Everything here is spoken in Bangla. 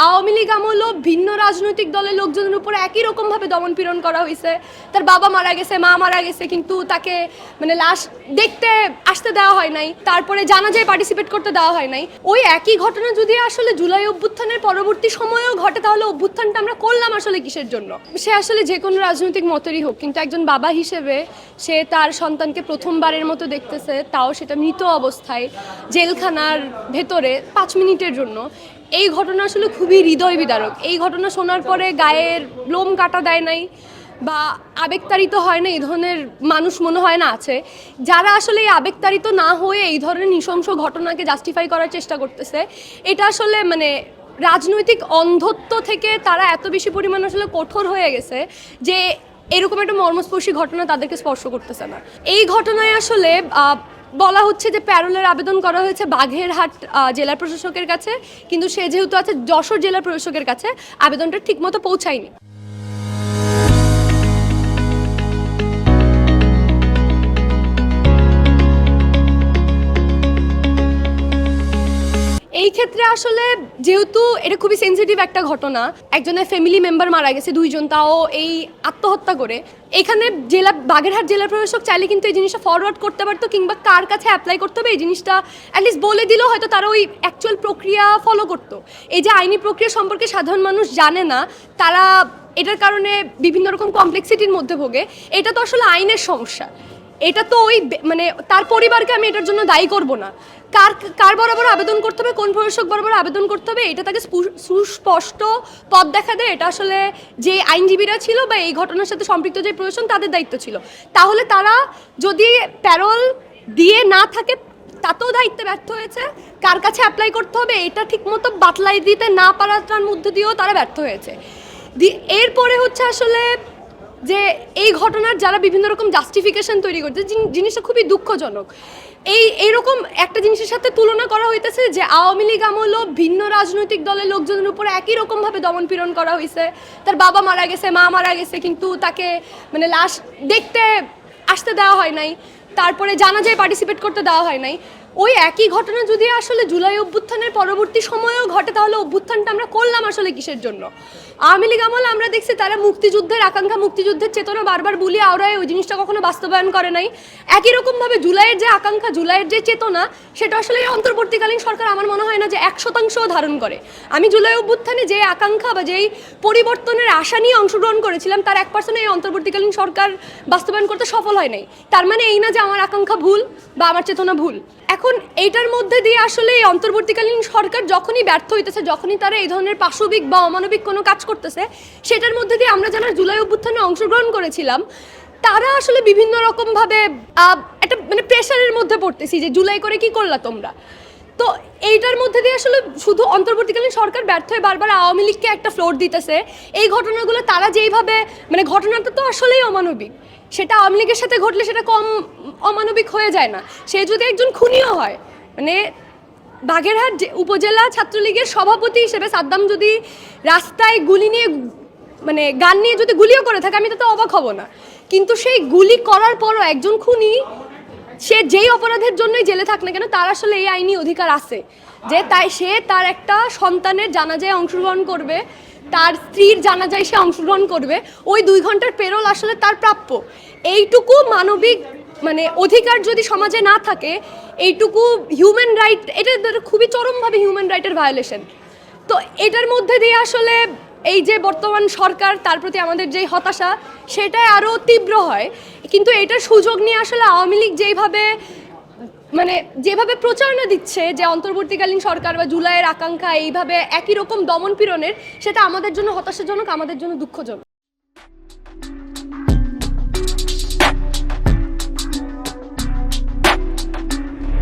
আওয়ামী লীগ আমলও ভিন্ন রাজনৈতিক দলের লোকজনের উপর একই রকমভাবে দমনপীড়ন করা হয়েছে। তার বাবা মারা গেছে, মা মারা গেছে, কিন্তু তাকে মানে লাশ দেখতে আসতে দেওয়া হয় নাই, তারপরে জানাজায় পার্টিসিপেট করতে দেওয়া হয় নাই। ওই একই ঘটনা যদি আসলে জুলাই অভ্যুত্থানের পরবর্তী সময়েও ঘটে, তাহলে অভ্যুত্থানটা আমরা করলাম আসলে কিসের জন্য? সে আসলে যে কোনো রাজনৈতিক মতেরই হোক, কিন্তু একজন বাবা হিসেবে সে তার সন্তানকে প্রথমবারের মতো দেখতেছে, তাও সেটা মৃত অবস্থায় জেলখানার ভেতরে 5 মিনিটের জন্য। এই ঘটনা আসলে খুবই হৃদয় বিদারক। এই ঘটনা শোনার পরে গায়ের লোম কাটা দেয় নাই বা আবেগতাড়িত হয় না, এই ধরনের মানুষ মনে হয় না আছে। যারা আসলে এই আবেগতাড়িত না হয়ে এই ধরনের নৃশংস ঘটনাকে জাস্টিফাই করার চেষ্টা করতেছে, এটা আসলে মানে রাজনৈতিক অন্ধত্ব থেকে তারা এত বেশি পরিমাণ আসলে কঠোর হয়ে গেছে যে এরকম একটা মর্মস্পর্শী ঘটনা তাদেরকে স্পর্শ করতেছে না। এই ঘটনায় আসলে বলা হচ্ছে যে প্যারোলের আবেদন করা হয়েছে বাগেরহাট জেলা প্রশাসকের কাছে, কিন্তু সে যেহেতু আছে যশোর জেলা প্রশাসকের কাছে, আবেদনটা ঠিকমতো পৌঁছায়নি। এই ক্ষেত্রে আসলে যেহেতু এটা খুবই সেন্সিটিভ একটা ঘটনা, একজনের ফ্যামিলি মেম্বার মারা গেছে, 2 জন, তাও এই আত্মহত্যা করে। এখানে বাগেরহাট জেলা প্রশাসক চাইলে কিন্তু এই জিনিসটা ফরওয়ার্ড করতে পারতো, কিংবা কার কাছে অ্যাপ্লাই করতে হবে এই জিনিসটা অ্যাটলিস্ট বলে দিলেও হয়তো তারা ওই অ্যাকচুয়াল প্রক্রিয়া ফলো করতো। এই যে আইনি প্রক্রিয়া সম্পর্কে সাধারণ মানুষ জানে না, তারা এটার কারণে বিভিন্ন রকম কমপ্লেক্সিটির মধ্যে ভোগে। এটা তো আসলে আইনের সমস্যা, এটা তো ওই মানে তার পরিবারকে আমি এটার জন্য দায়ী করব না। কার বরাবর আবেদন করতে হবে, কোন প্রশাসক বরাবর আবেদন করতে হবে, এটা তাকে সুস্পষ্ট পথ দেখা দেয়। এটা আসলে যে আইনজীবীরা ছিল বা এই ঘটনার সাথে সম্পৃক্ত যে প্রশাসন, তাদের দায়িত্ব ছিল। তাহলে তারা যদি প্যারোল দিয়ে না থাকে, তাতেও দায়িত্বে ব্যর্থ হয়েছে। কার কাছে অ্যাপ্লাই করতে হবে এটা ঠিকমতো বাতলাই দিতে না পারার মধ্যে দিয়েও তারা ব্যর্থ হয়েছে। এরপরে হচ্ছে আসলে যে এই ঘটনার যারা বিভিন্ন রকম জাস্টিফিকেশন তৈরি করছে, জিনিসটা খুবই দুঃখজনক। এইরকম একটা জিনিসের সাথে তুলনা করা হইতেছে যে আওয়ামী লীগ আমলও ভিন্ন রাজনৈতিক দলের লোকজনের উপর একই রকমভাবে দমনপীড়ন করা হয়েছে। তার বাবা মারা গেছে, মা মারা গেছে, কিন্তু তাকে মানে লাশ দেখতে আসতে দেওয়া হয় নাই, তারপরে জানাজায় পার্টিসিপেট করতে দেওয়া হয় নাই। ওই একই ঘটনা যদি আসলে জুলাই অভ্যুত্থানের পরবর্তী সময়েও ঘটে, তাহলে অভ্যুত্থানটা আমরা করলাম আসলে কিসের জন্য? আওয়ামী লীগ আমলে আমরা দেখছি তারা মুক্তিযুদ্ধের আকাঙ্ক্ষা, মুক্তিযুদ্ধের চেতনা বারবার বুলিয়ে আওড়ায় ওই জিনিসটা কখনো বাস্তবায়ন করে নাই। একই রকমভাবে জুলাইয়ের যে আকাঙ্ক্ষা, জুলাইয়ের যে চেতনা, সেটা আসলে অন্তর্বর্তীকালীন সরকার আমার মনে হয় না যে 100% ধারণ করে। আমি জুলাই অভ্যুত্থানে যে আকাঙ্ক্ষা বা যেই পরিবর্তনের আশা নিয়ে অংশগ্রহণ করেছিলাম, তার 1% এই অন্তর্বর্তীকালীন সরকার বাস্তবায়ন করতে সফল হয় নাই। তার মানে এই না যে আমার আকাঙ্ক্ষা ভুল বা আমার চেতনা ভুল। এখন এইটার মধ্যে দিয়ে আসলে এই অন্তর্বর্তীকালীন সরকার যখনই ব্যর্থ হইতেছে, যখনই তারা এই ধরনের পাশবিক বা অমানবিক কোনো কাজ করতেছে, সেটার মধ্যে দিয়ে আমরা যারা জুলাই অভ্যুত্থানে অংশগ্রহণ করেছিলাম, তারা আসলে বিভিন্ন রকমভাবে একটা মানে প্রেশারের মধ্যে পড়তেছি যে জুলাই করে কি করলা তোমরা। তো এইটার মধ্যে দিয়ে আসলে শুধু অন্তর্বর্তীকালীন সরকার ব্যর্থ হয়ে বারবার আওয়ামী লীগকে একটা ফ্লোর দিতেছে। এই ঘটনাগুলো তারা যেইভাবে মানে ঘটনাটা তো আসলেই অমানবিক, সেটা আওয়ামী লীগের সাথে ঘটলে সেটা কম অমানবিক হয়ে যায় না। সে যদি একজন খুনিও হয়, মানে বাগেরহাট উপজেলা ছাত্রলীগের সভাপতি হিসেবে সাদ্দাম যদি রাস্তায় গুলি নিয়ে মানে গান নিয়ে যদি গুলিও করে থাকে, আমি তাতে অবাক হব না। কিন্তু সেই গুলি করার পরও একজন খুনি, সে যেই অপরাধের জন্যই জেলে থাক না কেন, তার আসলে এই আইনি অধিকার আছে যে সে তার একটা সন্তানের জানাজায় অংশগ্রহণ করবে, তার স্ত্রীর জানাজায় সে অংশগ্রহণ করবে। ওই 2 ঘন্টার পেরোল আসলে তার প্রাপ্য। এইটুকু মানবিক মানে অধিকার যদি সমাজে না থাকে, এইটুকু হিউম্যান রাইট, এটা খুবই চরমভাবে হিউম্যান রাইটের ভায়োলেশন। তো এটার মধ্যে দিয়ে আসলে এই যে বর্তমান সরকার, তার প্রতি আমাদের যেই হতাশা, সেটাই আরও তীব্র হয়। কিন্তু এটার সুযোগ নিয়ে আসলে আওয়ামী লীগ যেভাবে প্রচারণা দিচ্ছে যে অন্তর্বর্তীকালীন সরকার বা জুলাইয়ের আকাঙ্ক্ষা এইভাবে একই রকম দমনপীড়নের, সেটা আমাদের জন্য হতাশাজনক, আমাদের জন্য দুঃখজনক।